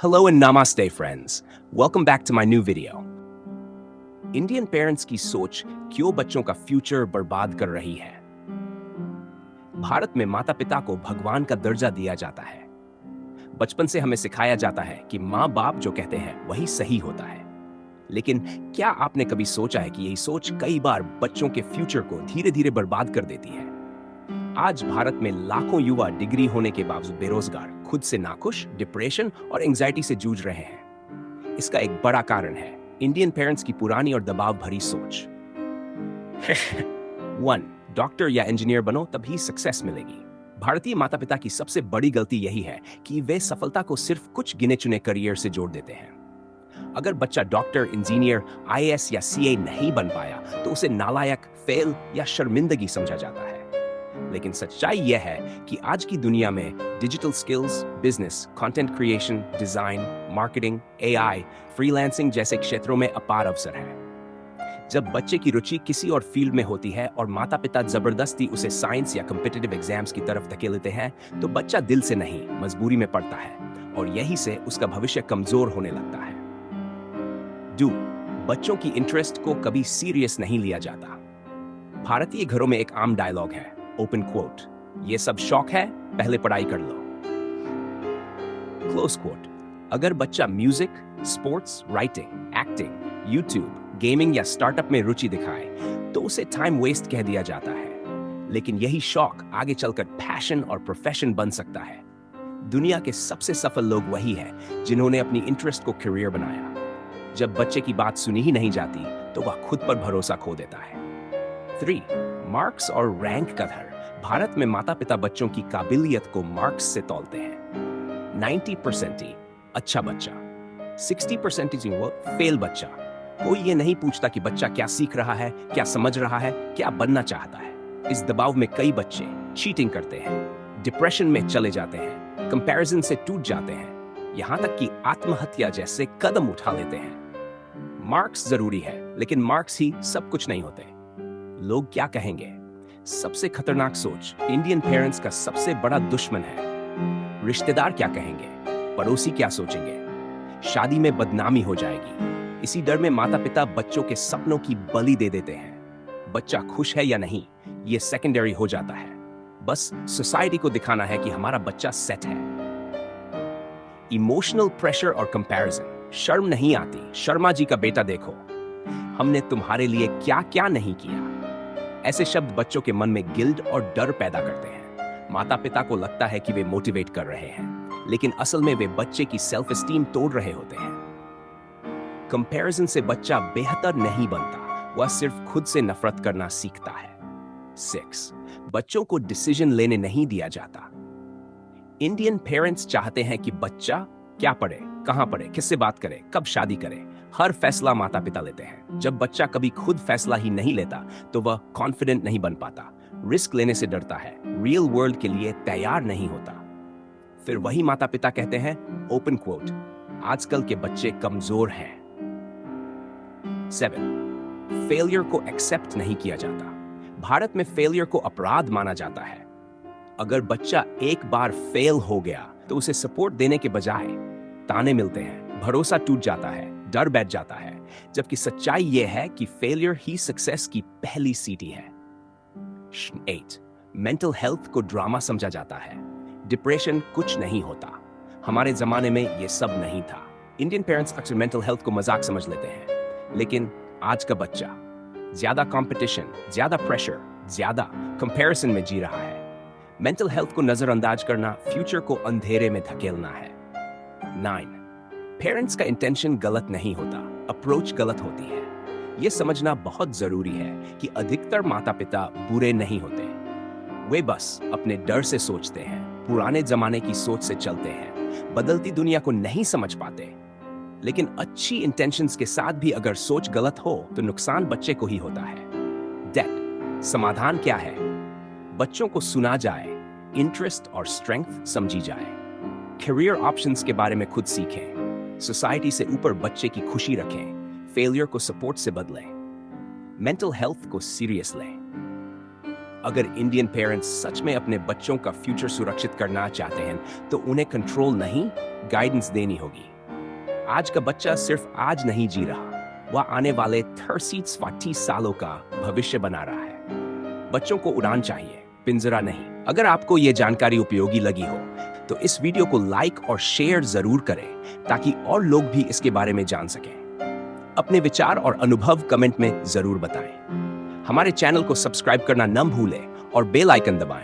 Hello and namaste friends. Welcome back to my new video. Indian parents की सोच क्यों बच्चों का फ्यूचर बर्बाद कर रही है। भारत में माता पिता को भगवान का दर्जा दिया जाता है। बचपन से हमें सिखाया जाता है कि माँ बाप जो कहते हैं वही सही होता है। लेकिन क्या आपने कभी सोचा है कि यही सोच कई बार बच्चों के फ्यूचर को धीरे धीरे बर्बाद कर देती है। आज भारत में लाखों युवा डिग्री होने के बावजूद बेरोजगार, खुद से नाखुश, डिप्रेशन और एंजाइटी से जूझ रहे हैं। इसका एक बड़ा कारण है इंडियन पेरेंट्स की पुरानी और दबाव भरी सोच। 1. डॉक्टर या इंजीनियर बनो तभी सक्सेस मिलेगी। भारतीय माता पिता की सबसे बड़ी गलती यही है कि वे सफलता को सिर्फ कुछ गिने चुने करियर से जोड़ देते हैं। अगर बच्चा डॉक्टर, इंजीनियर, आईएएस या सीए नहीं बन पाया तो उसे नालायक, फेल या शर्मिंदगी समझा जाता है। लेकिन सच्चाई यह है कि आज की दुनिया में digital skills, business, content creation, design, marketing, AI, freelancing जैसे क्षेत्रों में अपार अवसर है। जब बच्चे की रुचि किसी और फील्ड में होती है और माता पिता जबरदस्ती उसे साइंस या कॉम्पिटिटिव एग्जाम्स की तरफ धकेलते हैं तो बच्चा दिल से नहीं, मजबूरी में पढ़ता है और यही से उसका भविष्य कमजोर होने लगता है। 2. बच्चों की इंटरेस्ट को कभी सीरियस नहीं लिया जाता। भारतीय घरों में एक आम डायलॉग है, ओपन क्वोट, ये सब शौक है, पहले पढ़ाई कर लो। क्लोज क्वोट, अगर बच्चा music, sports, writing, acting, YouTube, gaming या स्टार्टअप में रुचि दिखाए तो उसे टाइम वेस्ट कह दिया जाता है। लेकिन यही शौक आगे चलकर पैशन और प्रोफेशन बन सकता है। दुनिया के सबसे सफल लोग वही हैं जिन्होंने अपनी इंटरेस्ट को करियर बनाया। जब बच्चे की बात सुनी ही नहीं जाती तो वह खुद पर भरोसा खो देता है। 3. मार्क्स और रैंक का डर। भारत में माता पिता बच्चों की काबिलियत को मार्क्स से तौलते हैं। 90% ही अच्छा बच्चा, 60% ही वो फेल बच्चा। कोई ये नहीं पूछता कि बच्चा क्या सीख रहा है, क्या समझ रहा है, क्या बनना चाहता है। इस दबाव में कई बच्चे चीटिंग करते हैं, डिप्रेशन में चले जाते हैं, कंपैरिजन से टूट जाते हैं, यहां तक कि आत्महत्या जैसे कदम उठा लेते हैं। मार्क्स जरूरी है, लेकिन मार्क्स ही सब कुछ नहीं होते। लोग क्या कहेंगे? सबसे खतरनाक सोच इंडियन पेरेंट्स का सबसे बड़ा दुश्मन है। रिश्तेदार क्या कहेंगे? पड़ोसी क्या सोचेंगे? शादी में बदनामी हो जाएगी। इसी डर में माता पिता बच्चों के सपनों की बलि दे देते हैं। बच्चा खुश है या नहीं, यह सेकेंडरी हो जाता है। बस सोसाइटी को दिखाना है कि हमारा बच्चा सेट है। इमोशनल प्रेशर और कंपैरिजन। शर्म नहीं आती? शर्मा जी का बेटा देखो, हमने तुम्हारे लिए क्या क्या नहीं किया। ऐसे शब्द बच्चों के मन में गिल्ट और डर पैदा करते हैं। माता पिता को लगता है कि वे मोटिवेट कर रहे हैं, लेकिन असल में वे बच्चे की सेल्फ एस्टीम तोड़ रहे होते हैं। कंपैरिजन से बच्चा बेहतर नहीं बनता, वह सिर्फ खुद से नफरत करना सीखता है। 6. बच्चों को डिसीजन लेने नहीं दिया जाता। इंडियन पेरेंट्स चाहते हैं कि बच्चा क्या पढ़े, कहां पढ़े, किससे बात करे, कब शादी करे, हर फैसला माता पिता लेते हैं। जब बच्चा कभी खुद फैसला ही नहीं लेता तो वह कॉन्फिडेंट नहीं बन पाता, रिस्क लेने से डरता है, रियल वर्ल्ड के लिए तैयार नहीं होता। फिर वही माता पिता कहते हैं, ओपन क्वोट, आजकल के बच्चे कमजोर हैं। 7. फेलियर को एक्सेप्ट नहीं किया जाता। भारत में फेलियर को अपराध माना जाता है। अगर बच्चा एक बार फेल हो गया तो उसे सपोर्ट देने के बजाय ताने मिलते हैं, भरोसा टूट जाता है, डर बैठ जाता है, जबकि सच्चाई यह है कि फेलियर ही सक्सेस की पहली सीढ़ी है। 8. मेंटल हेल्थ को ड्रामा समझा जाता है। डिप्रेशन कुछ नहीं होता। हमारे जमाने में यह सब नहीं था। इंडियन पेरेंट्स अक्सर मेंटल हेल्थ को मजाक समझ लेते हैं, लेकिन आज का बच्चा ज्यादा कंपटीशन, ज्यादा प्रेशर, ज्यादा कंपैरिजन में जी रहा है। मेंटल हेल्थ को नजरअंदाज करना फ्यूचर को अंधेरे में धकेलना है। 9. पेरेंट्स का इंटेंशन गलत नहीं होता, अप्रोच गलत होती है। यह समझना बहुत जरूरी है कि अधिकतर माता पिता बुरे नहीं होते। वे बस अपने डर से सोचते हैं, पुराने जमाने की सोच से चलते हैं, बदलती दुनिया को नहीं समझ पाते। लेकिन अच्छी इंटेंशंस के साथ भी अगर सोच गलत हो तो नुकसान बच्चे को ही होता है। डेट समाधान क्या है? बच्चों को सुना जाए, इंटरेस्ट और स्ट्रेंथ समझी जाए, करियर ऑप्शंस के बारे में खुद सीखें, सोसाइटी से ऊपर बच्चे की खुशी रखें, फेलियर को सपोर्ट से बदलें, मेंटल हेल्थ को सीरियस लें। अगर इंडियन पेरेंट्स सच में अपने बच्चों का फ्यूचर सुरक्षित करना चाहते हैं तो उन्हें कंट्रोल नहीं, गाइडेंस देनी होगी। आज का बच्चा सिर्फ आज नहीं जी रहा, वह आने वाले 30-40 सालों का भविष्य बना रहा है। बच्चों को उड़ान चाहिए, पिंजरा नहीं। अगर आपको यह जानकारी उपयोगी लगी हो तो इस वीडियो को लाइक और शेयर जरूर करें ताकि और लोग भी इसके बारे में जान सकें। अपने विचार और अनुभव कमेंट में जरूर बताएं। हमारे चैनल को सब्सक्राइब करना न भूलें और बेल आइकन दबाएं